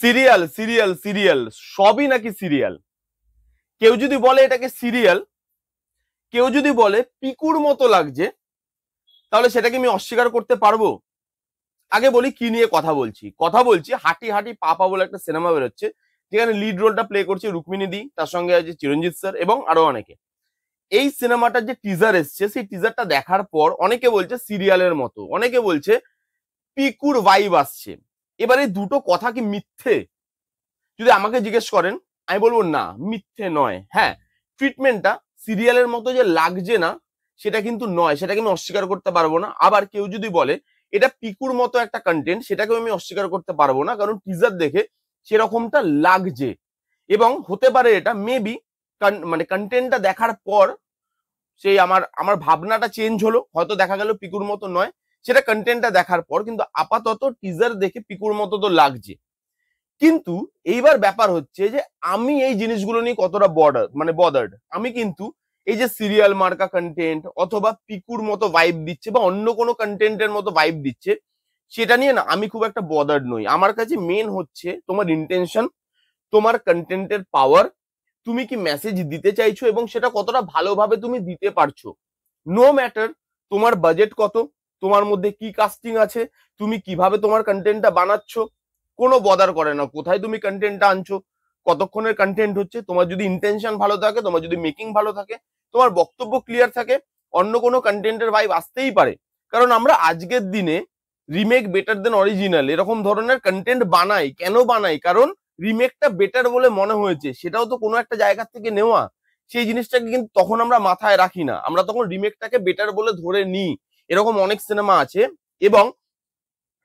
Serial serial serial সবই নাকি serial. কেউ যদি বলে এটাকে সিরিয়াল, কেউ যদি বলে পিকুর মতো লাগছে, তাহলে সেটাকে আমি অস্বীকার করতে পারবো? আগে বলি কি নিয়ে কথা বলছি হাঁটি হাঁটি পাপা বলে একটা সিনেমা বেরোচ্ছে, যেখানে লিড রোলটা প্লে করছে রুক্মিণী দি, তার সঙ্গে আছে চিরঞ্জিত স্যার এবং আরো অনেকে। এই সিনেমাটার যে টিজার এসছে, সেই টিজারটা দেখার পর অনেকে বলছে সিরিয়ালের মতো, অনেকে বলছে পিকুর ভাইব আসছে। এবারে দুটো কথা কি মিথ্যে? যদি আমাকে জিজ্ঞেস করেন, আমি বলবো না, মিথ্যে নয়। হ্যাঁ, ট্রিটমেন্টটা সিরিয়ালের মতো যে লাগছে না সেটা কিন্তু নয়, সেটাকে আমি অস্বীকার করতে পারবো না। আবার কেউ যদি বলে এটা পিকুর মতো একটা কন্টেন্ট, সেটাকেও আমি অস্বীকার করতে পারবো না, কারণ টিজার দেখে সেরকমটা লাগছে। এবং হতে পারে এটা মেবি মানে কন্টেন্টটা দেখার পর সেই আমার আমার ভাবনাটা চেঞ্জ হলো, হয়তো দেখা গেল পিকুর মতো নয়, সেটা কন্টেন্টটা দেখার পর। কিন্তু আপাতত টিজার দেখে পিকুর মতো তো লাগছে। কিন্তু এইবার ব্যাপার হচ্ছে যে আমি এই জিনিসগুলো নিয়ে কতটা বদার্ড। আমি কিন্তু এই যে সিরিয়াল মার্কা কন্টেন্ট অথবা পিকুর মতো ভাইব দিচ্ছে বা অন্য কোনো কন্টেন্টের মতো ভাইব দিচ্ছে, সেটা নিয়ে না আমি খুব একটা বদার্ড নই। আমার কাছে মেন হচ্ছে তোমার ইন্টেনশন, তোমার কন্টেন্টের পাওয়ার, তুমি কি মেসেজ দিতে চাইছো এবং সেটা কতটা ভালোভাবে তুমি দিতে পারছো। নো ম্যাটার তোমার বাজেট কত, তোমার মধ্যে কি কাস্টিং আছে, তুমি কিভাবে তোমার কন্টেন্টটা বানাচ্ছ, কোনো বদার করে না কোথায় তুমি কন্টেন্টটা আনছো, কতক্ষণের কন্টেন্ট হচ্ছে। তোমার যদি ইন্টেনশন ভালো থাকে, তোমার যদি মেকিং ভালো থাকে, তোমার বক্তব্য ক্লিয়ার থাকে, অন্য কোনো কন্টেন্টের ভাইব আসতেই পারে। কারণ আমরা আজকের দিনে রিমেক বেটার দেন অরিজিনাল এরকম ধরনের কন্টেন্ট বানাই। কেন বানাই? কারণ রিমেকটা বেটার বলে মনে হয়েছে, সেটাও তো কোনো একটা জায়গা থেকে নেওয়া। সেই জিনিসটাকে কিন্তু তখন আমরা মাথায় রাখি না, আমরা তখন রিমেকটাকে বেটার বলে ধরে নিই। এরকম অনেক সিনেমা আছে। এবং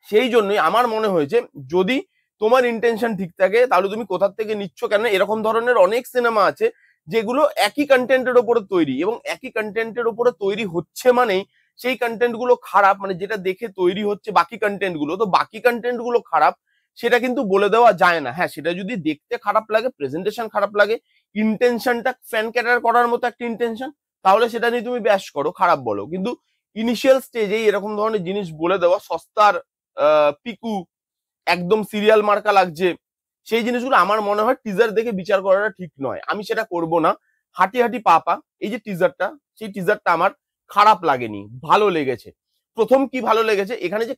সেই জন্যই আমার মনে হয়েছে যদি তোমার ইন্টেনশন ঠিক থাকে, তাহলে তুমি কোথা থেকে নিচ্ছ। কেন এরকম ধরনের অনেক সিনেমা আছে যেগুলো একই কন্টেন্টের ওপরে তৈরি, এবং একই কন্টেন্টের ওপরে তৈরি হচ্ছে মানেই সেই কন্টেন্ট গুলো খারাপ, মানে যেটা দেখে তৈরি হচ্ছে বাকি কন্টেন্ট গুলো, তো বাকি কন্টেন্ট গুলো খারাপ সেটা কিন্তু বলে দেওয়া যায় না। হ্যাঁ, সেটা যদি দেখতে খারাপ লাগে, প্রেজেন্টেশন খারাপ লাগে, ইন্টেনশনটা ফ্যান ক্যাটার করার মতো একটা ইন্টেনশন, তাহলে সেটা নিয়ে তুমি ব্যাশ করো, খারাপ বলো। কিন্তু ইনিশিয়াল স্টেজেই এরকম ধরনের জিনিস বলে দেওয়া, সস্তার পিকু একদম সিরিয়াল মার্কা লাগছে, সেই জিনিসগুলো আমার মনে হয় টিজার দেখে বিচার করাটা ঠিক নয়। আমি সেটা করব না। হাঁটি হাঁটি পাপা এই যে টিজারটা, সেই টিজারটা আমার খারাপ লাগেনি, ভালো লেগেছে। প্রথম কি ভালো লেগেছে, এখানে যে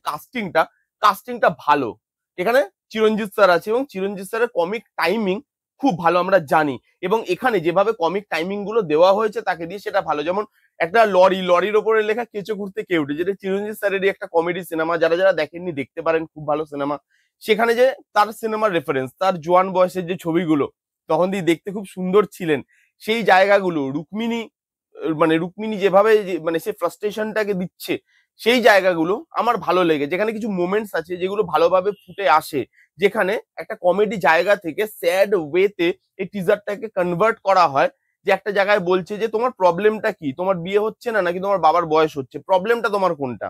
কাস্টিংটা ভালো। এখানে চিরঞ্জিত স্যার আছে এবং চিরঞ্জিত স্যারের কমিক টাইমিং খুব ভালো আমরা জানি। এবং এখানে যেভাবে কমিক টাইমিং গুলো দেওয়া হয়েছে তাকে দিয়ে, সেটা ভালো। যেমন একটা লরির ওপরে লেখা কেঁচো ঘুরতে কেউটে, যেটা চিরঞ্জিত স্যারেরই একটা কমেডি সিনেমা, যারা যারা দেখেননি দেখতে পারেন, খুব ভালো সিনেমা। সেখানে যে তার সিনেমার রেফারেন্স, তার জোয়ান বয়সের যে ছবিগুলো তখন দিয়ে দেখতে খুব সুন্দর ছিলেন, সেই জায়গাগুলো রুক্মিণী যেভাবে মানে সে ফ্রাস্ট্রেশনটাকে দিচ্ছে, সেই জায়গাগুলো আমার ভালো লেগে। যেখানে কিছু মোমেন্টস আছে যেগুলো ভালোভাবে ফুটে আসে, যেখানে একটা কমেডি জায়গা থেকে স্যাড ওয়েতে এই টিজারটাকে কনভার্ট করা হয়। যে একটা জায়গায় বলছে যে তোমার প্রবলেমটা কি, তোমার বিয়ে হচ্ছে না নাকি তোমার বাবার বয়স হচ্ছে, প্রবলেমটা তোমার কোনটা।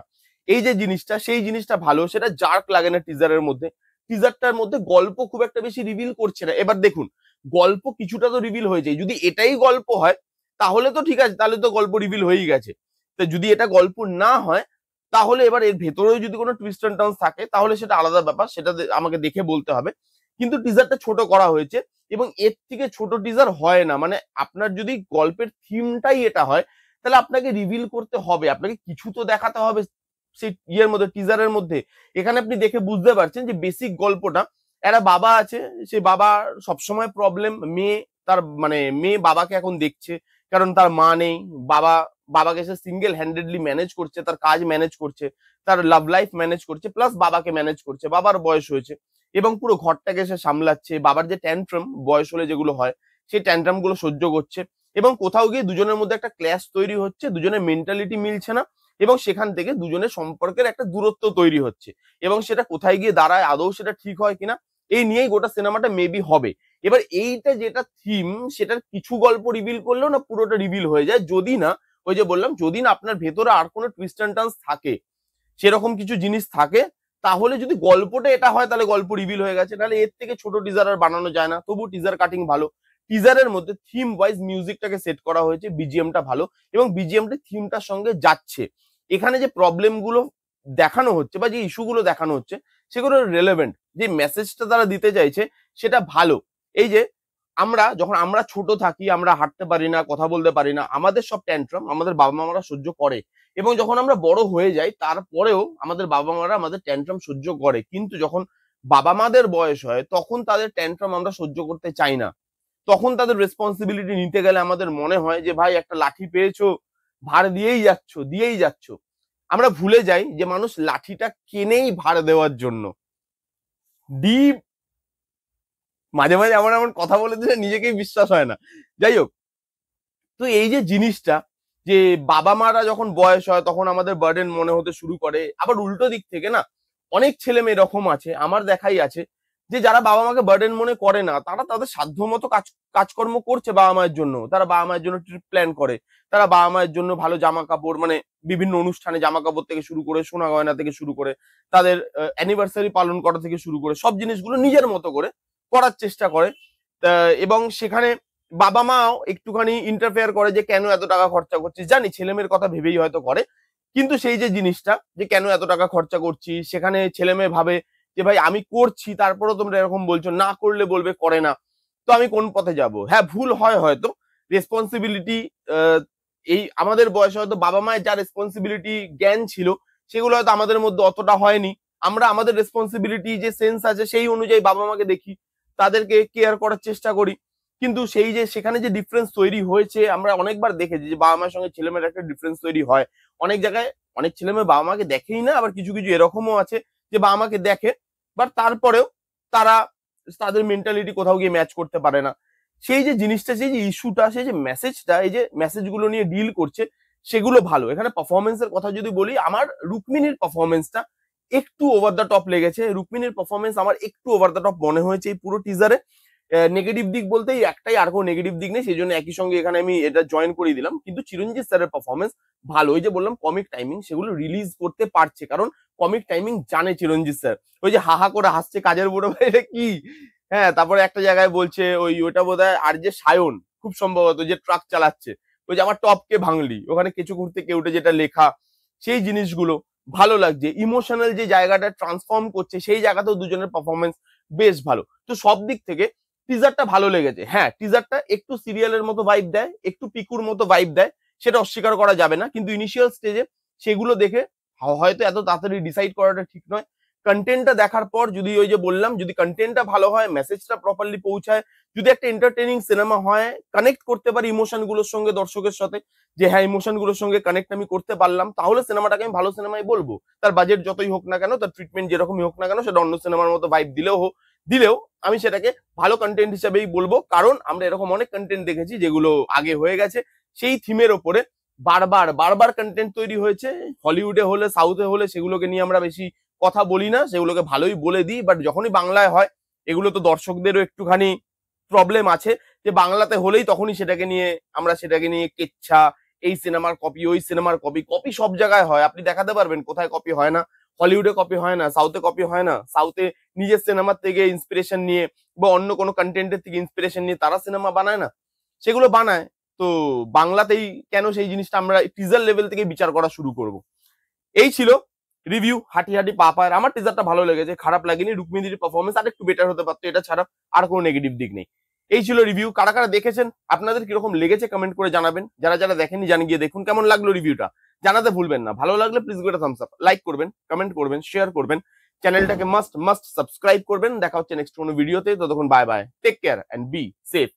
এই যে জিনিসটা, সেই জিনিসটা ভালো, সেটা জার্ক লাগে না টিজারের মধ্যে। টিজারটার মধ্যে গল্প খুব একটা বেশি রিভিল করছে না। এবার দেখুন, গল্প কিছুটা তো রিভিল হয়েছে, যদি এটাই গল্প হয় তাহলে তো ঠিক আছে, তাহলে তো গল্প রিভিল হয়েই গেছে। তো যদি এটা গল্প না হয়, তাহলে এবার এর ভেতরেও যদি কোনো টুইস্ট এন্ড টার্নস থাকে তাহলে সেটা আলাদা ব্যাপার, সেটা আমাকে দেখে বলতে হবে। কিন্তু টিজারটা ছোট করা হয়েছে, এবং এর থেকে ছোট টিজার হয় না। মানে আপনার যদি গল্পের থিমটাই এটা হয়, তাহলে আপনাকে রিভিল করতে হবে, আপনাকে কিছু তো দেখাতে হবে সেই ইয়ের মধ্যে, টিজারের মধ্যে। এখানে আপনি দেখে বুঝতে পারছেন যে বেসিক গল্পটা, একটা বাবা আছে, সে বাবা সবসময় প্রবলেম, মেয়ে বাবাকে এখন দেখছে কারণ তার মা নেই। বাবাকে সে সিঙ্গেল হ্যান্ডেডলি ম্যানেজ করছে, তার কাজ ম্যানেজ করছে, তার লাভ লাইফ ম্যানেজ করছে, প্লাস বাবাকে ম্যানেজ করছে, বাবার বয়স হয়েছে এবং পুরো ঘরটাকে সে সামলাচ্ছে। বাবার যে ট্যান্ট্রাম বয়স হলে যেগুলো হয়, সেই ট্যান্ট্রাম গুলো সহ্য করছে। এবং কোথাও গিয়ে দুজনের মধ্যে একটা ক্ল্যাশ তৈরি হচ্ছে, দুজনের মেন্টালিটি মিলছে না, এবং সেখান থেকে দুজনের সম্পর্কের একটা দূরত্ব তৈরি হচ্ছে। এবং সেটা কোথায় গিয়ে দাঁড়ায়, আদৌ সেটা ঠিক হয় কিনা, এই নিয়েই গোটা সিনেমাটা মেবি হবে। এবার এইটা যেটা থিম, সেটার কিছু গল্প রিভিল করলেও না পুরোটা রিভিল হয়ে যায়, যদি না, ওই যে বললাম, যদি না আপনার ভেতরে আর কোনো টুইস্ট এন্ড টার্নস থাকে, সেরকম কিছু জিনিস থাকে, তাহলে যদি গল্পটা এটা হয় তাহলে গল্প রিভিল হয়ে গেছে। তাহলে এর থেকে ছোট টিজার আর বানানো যায় না। তবু টিজার কাটিং ভালো, টিজারের মধ্যে থিম ওয়াইজ মিউজিকটাকে সেট করা হয়েছে, বিজিএমটা ভালো, এবং বিজিএমটা থিমটার সঙ্গে যাচ্ছে। এখানে যে প্রবলেম গুলো দেখানো হচ্ছে বা যে ইস্যু গুলো দেখানো হচ্ছে, সেগুলো রেলেভেন্ট, যে মেসেজটা তারা দিতে চাইছে সেটা ভালো। এই যে যখন আমরা ছোট থাকি, আমরা হাঁটতে পারি না, কথা বলতে পারি না, আমাদের সব ট্যান্ট্রাম আমাদের বাবা মারা সহ্য করে, এবং যখন আমরা বড় হয়ে যাই তারপরেও আমাদের বাবা মারা আমাদের ট্যান্ট্রাম সহ্য করে। কিন্তু যখন বাবা মাদের বয়স হয় তখন তাদের ট্যান্ট্রাম আমরা সহ্য করতে চাই না। তখন তাদের রেসপন্সিবিলিটি নিতে গেলে আমাদের মনে হয় যে ভাই একটা লাঠি পেয়েছো, ভার দিয়েই যাচ্ছ। আমরা ভুলে যাই যে মানুষ লাঠিটা কেনেই ভার দেওয়ার জন্য। ডিপ মাঝে মাঝে এমন এমন কথা বলে দিলে নিজেকেই বিশ্বাস হয় না। যাই হোক, তো এই যে জিনিসটা, যে বাবা মারা যখন বয়স হয় তখন আমাদের বার্ডেন মনে হতে শুরু করে। আবার উল্টো দিক থেকে না, অনেক ছেলে মেয়ে এরকম আছে, আমার দেখাই আছে, যে যারা বাবা মাকে বার্ডেন মনে করে না, তারা তাদের সাধ্য মতো কাজকর্ম করছে বাবা মায়ের জন্য। তারা বাবা মায়ের জন্য ট্রিপ প্ল্যান করে, তারা বাবা মায়ের জন্য ভালো জামা কাপড়, মানে বিভিন্ন অনুষ্ঠানে জামা কাপড় থেকে শুরু করে, সোনা গয়না থেকে শুরু করে, তাদের অ্যানিভার্সারি পালন করা থেকে শুরু করে সব জিনিসগুলো নিজের মতো করে করার চেষ্টা করে। এবং সেখানে বাবা মাও একটুখানি ইন্টারফেয়ার করে যে কেন এত টাকা খরচা করছিস। জানি ছেলে মেয়ের কথা ভেবেই হয়তো করে, কিন্তু সেই যে জিনিসটা যে কেন এত টাকা খরচা করছিস, সেখানে ছেলে মেয়ে ভাবে যে ভাই আমি করছি তারপরেও তোমরা এরকম বলছো, না করলে বলবে করে না, তো আমি কোন পথে যাব। হ্যাঁ, ভুল হয় হয়তো, রেসপন্সিবিলিটি এই আমাদের বয়সে হয়তো বাবা মায়ের যা রেসপন্সিবিলিটি জ্ঞান ছিল সেগুলো হয়তো আমাদের মধ্যে অতটা হয়নি। আমরা আমাদের রেসপন্সিবিলিটি যে সেন্স আছে সেই অনুযায়ী বাবা মাকে দেখি, তাদেরকে কেয়ার করার চেষ্টা করি। কিন্তু সেই যে সেখানে যে ডিফারেন্স তৈরি হয়েছে, আমরা অনেকবার দেখেছি যে বাবা মায়ের সঙ্গে ছেলে মেয়ের একটা ডিফারেন্স তৈরি হয়। অনেক জায়গায় অনেক ছেলে মেয়ে বাবা মাকে দেখেই না, আবার কিছু কিছু এরকমও আছে যে বাবা মাকে দেখে, বাট তারপরেও তারা তাদের মেন্টালিটি কোথাও গিয়ে ম্যাচ করতে পারে না। সেই যে জিনিসটা, সেই যে ইস্যুটা, সেই যে মেসেজটা, এই যে মেসেজগুলো নিয়ে ডিল করছে সেগুলো ভালো। এখানে পারফরমেন্সের কথা যদি বলি, আমার রুক্মিণীর পারফরমেন্সটা একটু ওভার দ্য টপ লেগেছে। রুক্মিণীর পারফরমেন্স আমার একটু ওভার দ্য টপ মনে হয়েছে এই পুরো টিজারে। নেগেটিভ দিক বলতে এই একটাই, আর কোনো নেগেটিভ দিক নেই, সেই জন্য একই সঙ্গে এখানে আমি এটা জয়েন করে দিলাম। কিন্তু চিরঞ্জিত স্যারের পারফরমেন্স ভালো। ওই যে বললাম কমিক টাইমিং, সেগুলো রিলিজ করতে পারছে, কারণ কমিক টাইমিং জানে চিরঞ্জিত স্যার। ওই যে হাহা করে হাসছে কাজের বুড়ো ভাই, এটা কি। হ্যাঁ, তারপরে একটা জায়গায় বলছে ওটা বোধহয় আর যে সায়ন খুব সম্ভবত, যে ট্রাক চালাচ্ছে, ওই যে আমার টপকে ভাঙলি, ওখানে কিছু ঘুরতে কেউটে যেটা লেখা, সেই জিনিসগুলো ভালো লাগছে। ইমোশনাল যে জায়গাটা ট্রান্সফর্ম করছে সেই জায়গাতেও দুজনের পারফরমেন্স বেশ ভালো। তো সব দিক থেকে টিজারটা ভালো লেগেছে। হ্যাঁ, টিজারটা একটু সিরিয়ালের মতো ভাইব দেয়, একটু পিকুর মতো ভাইব দেয়, সেটা অস্বীকার করা যাবে না। কিন্তু ইনিশিয়াল স্টেজে সেগুলো দেখে হয়তো এত তাড়াতাড়ি ডিসাইড করাটা ঠিক নয়। কন্টেন্টটা দেখার পর যদি ওই যে বললাম, যদি কন্টেন্টটা ভালো হয়, মেসেজটা প্রপারলি পৌঁছায়, যদি একটা এন্টারটেইনিং সিনেমা হয়, কানেক্ট করতে পারি ইমোশন গুলোর সঙ্গে, দর্শকের সাথে, যে হ্যাঁ ইমোশন গুলোর সঙ্গে কানেক্ট আমি করতে পারলাম, তাহলে সিনেমাটাকে আমি ভালো সিনেমাই বলবো। তার বাজেট যতই হোক না কেন, তার ট্রিটমেন্ট যেরকমই হোক না কেন, সেটা অন্য সিনেমার মতো ভাইব দিলেও আমি সেটাকে ভালো কন্টেন্ট হিসেবেই বলবো। কারণ আমরা এরকম অনেক কন্টেন্ট দেখেছি যেগুলো আগে হয়ে গেছে, সেই থিমের ওপরে বারবার কন্টেন্ট তৈরি হয়েছে। হলিউডে হলে, সাউথে হলে সেগুলোকে নিয়ে আমরা বেশি কথা বলি না, সেগুলোকে ভালোই বলে দিই। বাট যখনই বাংলায় হয়, এগুলো তো দর্শকদেরও একটুখানি প্রবলেম আছে, যে বাংলাতে হলেই তখনই সেটাকে নিয়ে কেচ্ছা, এই সিনেমার কপি, ওই সিনেমার কপি সব জায়গায় হয়। আপনি দেখাতে পারবেন কোথায় কপি হয় না? হলিউডে কপি হয় না, সাউথে কপি হয় না। সাউথে নিজের সিনেমার থেকে ইন্সপিরেশন নিয়ে বা অন্য কোনো কন্টেন্টের থেকে ইন্সপিরেশন নিয়ে তারা সিনেমা বানায় না, সেগুলো বানায়। তো বাংলাতেই কেন সেই জিনিসটা আমরা টিজার লেভেল থেকে বিচার করা শুরু করব? এই ছিল রিভিউ হাঁটি পা পায়ের। আমার টিজারটা ভালো লেগেছে, খারাপ লাগেনি। রুক্মিণীর পারফরমেন্স আর একটু বেটার হতে পারতো, এটা ছাড়া আর কোনো নেগেটিভ দিক নেই। এই ছিল রিভিউ। কারা কারা দেখেছেন, আপনাদের কিরকম লেগেছে কমেন্ট করে জানাবেন। যারা দেখেননি গিয়ে দেখুন কেমন লাগলো রিভিউটা, জানাতে ভুলবেন না। ভালো লাগলে please go thumbs up, like করবেন, কমেন্ট করবেন, শেয়ার করবেন, চ্যানেলটাকে মাস্ট সাবস্ক্রাইব করবেন। দেখা হচ্ছে নেক্সট কোনো ভিডিওতে। ততক্ষণ bye bye, take care and be safe.